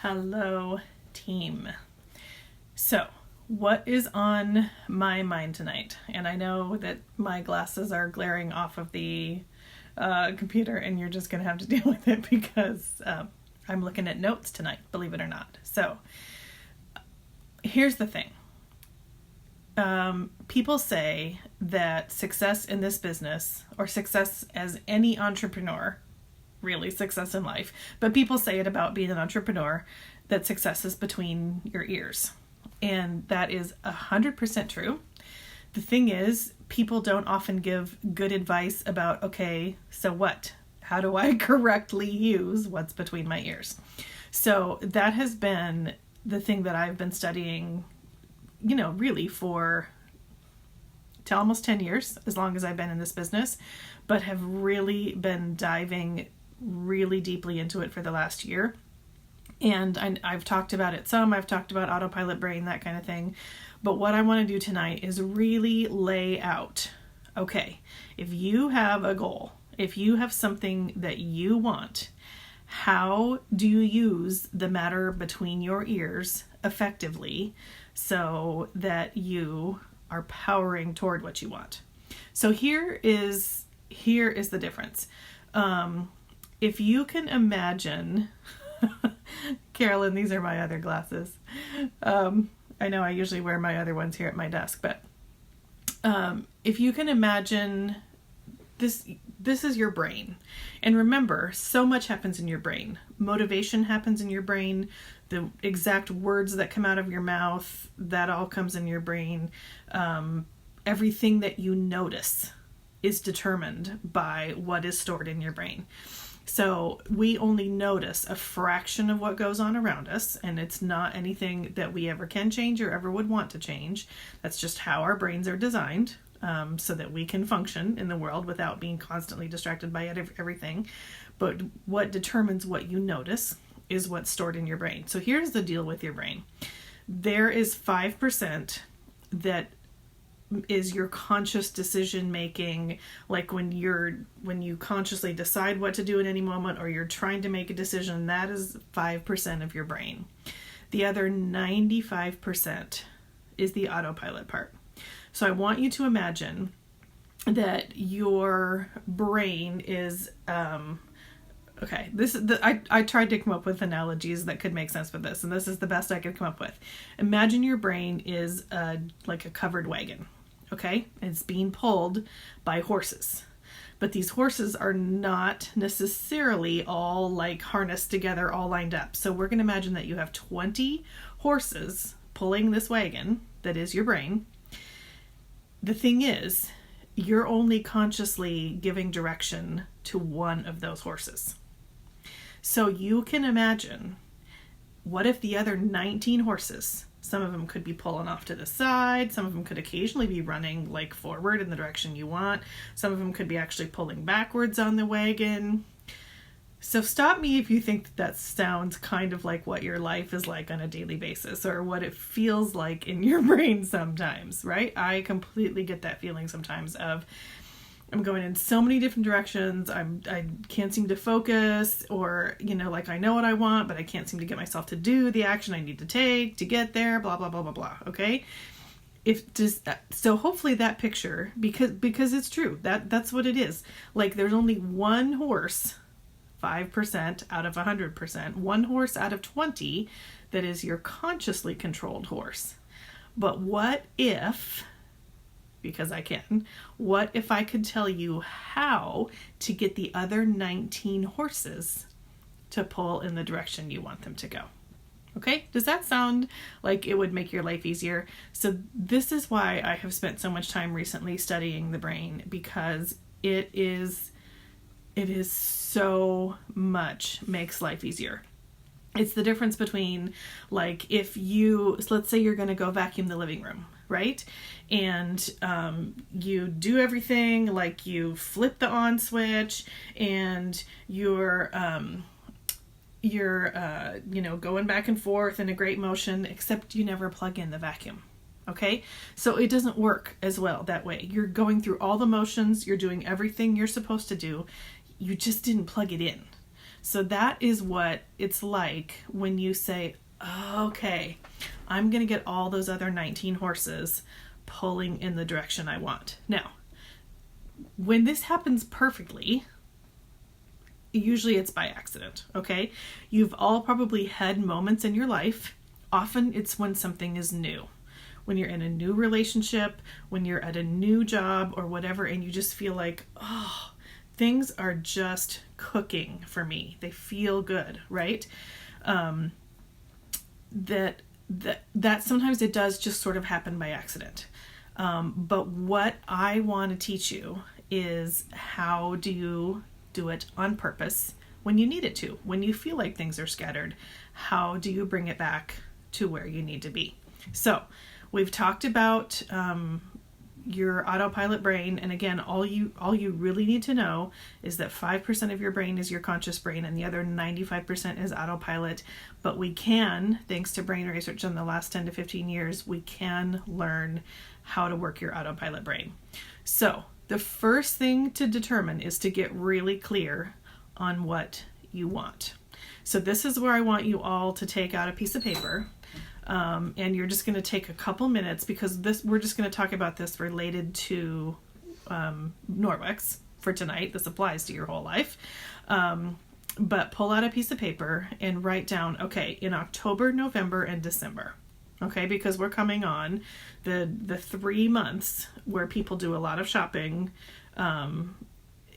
Hello, team. So, what is on my mind tonight? And I know that my glasses are glaring off of the computer, and you're just going to have to deal with it because I'm looking at notes tonight, believe it or not. So, here's the thing. People say that success in this business, or success as any entrepreneur, really success in life, but people say it about being an entrepreneur, that success is between your ears. And that is 100% true. The thing is, people don't often give good advice about, okay, so what? How do I correctly use what's between my ears? So that has been the thing that I've been studying, really for almost 10 years, as long as I've been in this business, but have really been diving really deeply into it for the last year. And I've talked about it some. I've talked about autopilot brain, that kind of thing. But what I want to do tonight is really lay out, okay, if you have a goal, if you have something that you want, how do you use the matter between your ears effectively so that you are powering toward what you want? So here is the difference. If you can imagine, Carolyn, these are my other glasses. I know I usually wear my other ones here at my desk, but if you can imagine this is your brain. And remember, so much happens in your brain. Motivation happens in your brain. The exact words that come out of your mouth, that all comes in your brain. Everything that you notice is determined by what is stored in your brain. So we only notice a fraction of what goes on around us, and it's not anything that we ever can change or ever would want to change. That's just how our brains are designed, so that we can function in the world without being constantly distracted by everything. But what determines what you notice is what's stored in your brain. So here's the deal with your brain. There is 5% that is your conscious decision making, like when you consciously decide what to do at any moment, or you're trying to make a decision. That is 5% of your brain. The other 95% is the autopilot part. So I want you to imagine that your brain is okay, I tried to come up with analogies that could make sense for this, and this is the best I could come up with. Imagine your brain is like a covered wagon. Okay, it's being pulled by horses, but these horses are not necessarily all like harnessed together, all lined up. So we're going to imagine that you have 20 horses pulling this wagon that is your brain. The thing is, you're only consciously giving direction to one of those horses. So you can imagine, what if the other 19 horses, some of them could be pulling off to the side. Some of them could occasionally be running like forward in the direction you want. Some of them could be actually pulling backwards on the wagon. So stop me if you think that sounds kind of like what your life is like on a daily basis, or what it feels like in your brain sometimes, right? I completely get that feeling sometimes of, I'm going in so many different directions. I can't seem to focus, or, like I know what I want, but I can't seem to get myself to do the action I need to take to get there, blah, blah, blah, blah, blah. Okay. So hopefully that picture, because it's true, that's what it is. Like there's only one horse, 5% out of 100%, one horse out of 20 that is your consciously controlled horse. But what if, because I can, what if I could tell you how to get the other 19 horses to pull in the direction you want them to go? Okay, does that sound like it would make your life easier? So this is why I have spent so much time recently studying the brain, because it is so much makes life easier. It's the difference between, like, let's say you're going to go vacuum the living room, right? And you do everything, like you flip the on switch, and you're going back and forth in a great motion, except you never plug in the vacuum. Okay, so it doesn't work as well that way. You're going through all the motions, you're doing everything you're supposed to do, you just didn't plug it in. So that is what it's like when you say, okay, I'm going to get all those other 19 horses pulling in the direction I want. Now, when this happens perfectly, usually it's by accident, okay? You've all probably had moments in your life. Often it's when something is new. When you're in a new relationship, when you're at a new job or whatever, and you just feel like, oh, things are just cooking for me. They feel good, right? That sometimes it does just sort of happen by accident. But what I want to teach you is, how do you do it on purpose when you need it to? When you feel like things are scattered, how do you bring it back to where you need to be? So we've talked about your autopilot brain, and again, all you really need to know is that 5% of your brain is your conscious brain and the other 95% is autopilot. But we can, thanks to brain research in the last 10 to 15 years, we can learn how to work your autopilot brain. So the first thing to determine is to get really clear on what you want. So this is where I want you all to take out a piece of paper. And you're just going to take a couple minutes, because we're just going to talk about this related to Norwex for tonight. This applies to your whole life. But pull out a piece of paper and write down, okay, in October, November, and December. Okay, because we're coming on the 3 months where people do a lot of shopping.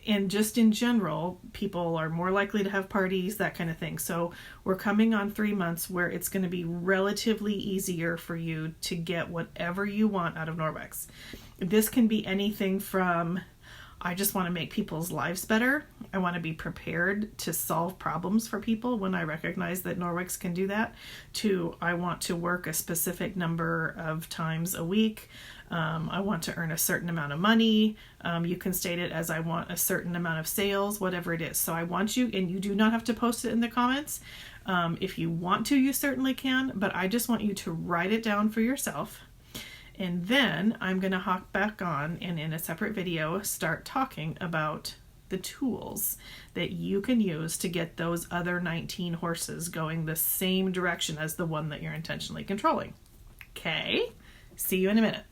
And just in general, people are more likely to have parties, that kind of thing. So we're coming on 3 months where it's going to be relatively easier for you to get whatever you want out of Norwex. This can be anything from, I just want to make people's lives better. I want to be prepared to solve problems for people when I recognize that Norwex can do that, to I want to work a specific number of times a week. I want to earn a certain amount of money. You can state it as, I want a certain amount of sales, whatever it is. So I want you, and you do not have to post it in the comments. If you want to, you certainly can, but I just want you to write it down for yourself. And then I'm going to hop back on and in a separate video start talking about the tools that you can use to get those other 19 horses going the same direction as the one that you're intentionally controlling. Okay, see you in a minute.